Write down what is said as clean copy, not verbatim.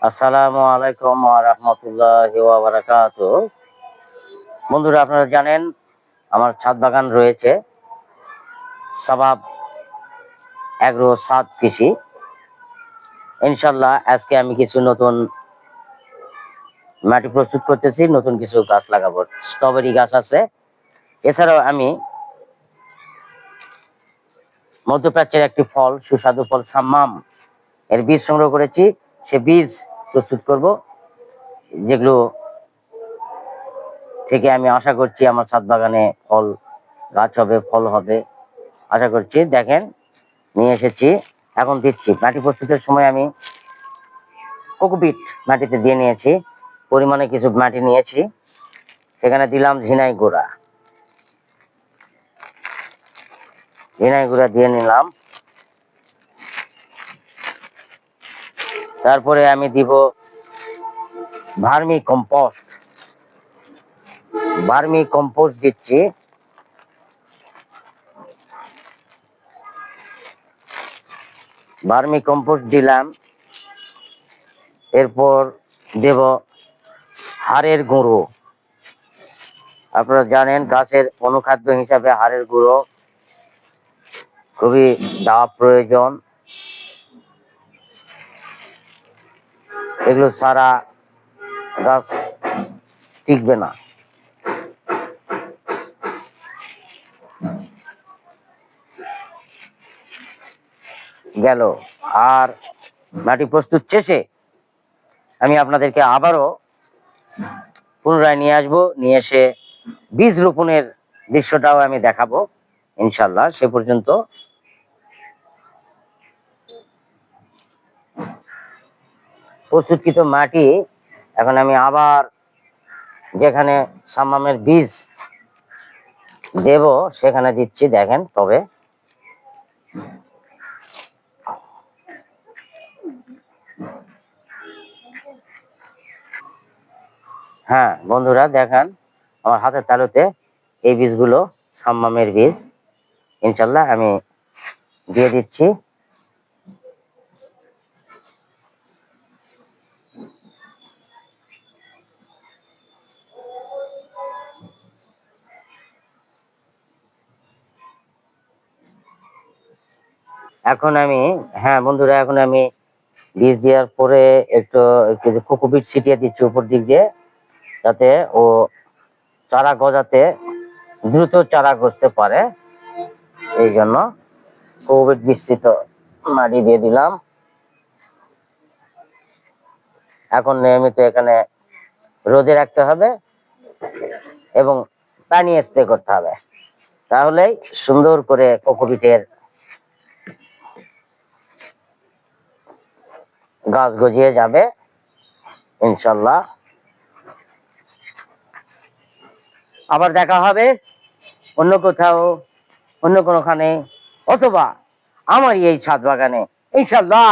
আসসালামু আলাইকুম ওয়া রাহমাতুল্লাহি ওয়া বারাকাতুহু। বন্ধুরা, আপনারা জানেন আমার ছাদ বাগান রয়েছে সাবাব এগ্রো সাদ কৃষি। ইনশাল্লাহ আজকে আমি কিছু নতুন মাটি প্রস্তুত করতেছি, নতুন কিছু গাছ লাগাবো। স্ট্রবেরি গাছ আছে, এছাড়াও আমি মধ্যপ্রাচ্যের একটি ফল, সুস্বাদু ফল সাম্মাম, এর বীজ সংগ্রহ করেছি। সে বীজ প্রস্তুত করব, যেগুলো থেকে আমি আশা করছি আমার ছাদ বাগানে ফল গাছ হবে, ফল হবে আশা করছি। দেখেন, নিয়ে এসেছি, এখন দিচ্ছি। মাটি প্রস্তুতের সময় আমি কোকোপিট মাটিতে দিয়ে নিয়েছি, পরিমাণে কিছু মাটি নিয়েছি, সেখানে দিলাম ঝিনাই গুঁড়া। ঝিনাই গুঁড়া দিয়ে নিলাম। তারপরে আমি দিব ভার্মি কম্পোস্ট। ভার্মি কম্পোস্ট দিচ্ছি। ভার্মি কম্পোস্ট দিলাম। এরপর দেব হাড়ের গুঁড়ো। আপনারা জানেন গাছের অনুখাদ্য হিসাবে হাড়ের গুঁড়ো খুবই দেওয়া প্রয়োজন। এগুলো ছাড়া গাছ টিকবে না। গেল। আর মাটি প্রস্তুত শেষে আমি আপনাদেরকে আবারও পুনরায় নিয়ে আসবো, নিয়ে এসে বীজ রোপণের দৃশ্যটাও আমি দেখাবো ইনশাল্লাহ। সে পর্যন্ত প্রস্তুতকৃত মাটি এখন আমি আবার যেখানে সাম্মামের বীজ দেব সেখানে দিচ্ছি। দেখেন, তবে হ্যাঁ বন্ধুরা, দেখেন আমার হাতের তালুতে এই বীজগুলো সাম্মামের বীজ ইনশাল্লাহ আমি দিয়ে দিচ্ছি। এখন আমি, হ্যাঁ বন্ধুরা, এখন আমি বীজ দেওয়ার পরে একটু কোকোপিট ছিটিয়ে দিচ্ছি উপর দিক দিয়ে, যাতে ও চারা গজাতে দ্রুত চারা গজতে পারে। এই জন্য কোকোপিট মিশ্রিত মাটি দিয়ে দিলাম। এখন নিয়মিত এখানে রোদে রাখতে হবে এবং পানি স্প্রে করতে হবে, তাহলেই সুন্দর করে কোকোপিটের গাছ গজিয়ে যাবে ইনশাল্লাহ। আবার দেখা হবে অন্য কোথাও, অন্য কোনোখানে, অথবা আমার এই ছাদ বাগানে ইনশাল্লাহ।